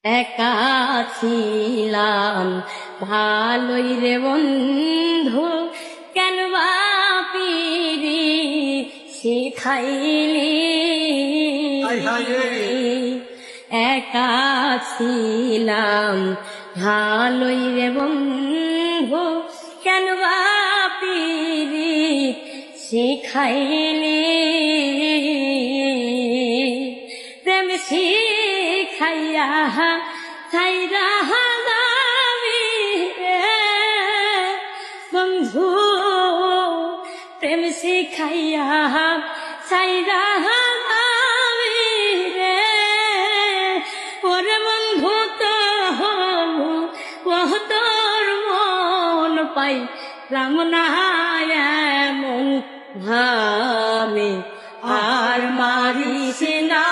একা ছিলাম ভালোই রে বন্ধু, কেন বা পিরি শিখাইলি। একা ছিলাম ভালোই রে বন্ধু, কেন বা পিরি শিখাইলি। প্রেম শিখাইয়া ছাইরা যাবি রে বন্ধু, প্রেম শিখাইয়া ছাইরা যাবি রে। ওরে বন্ধু তোর মন পাই রামনা এমন ভাবে আর মারিস না।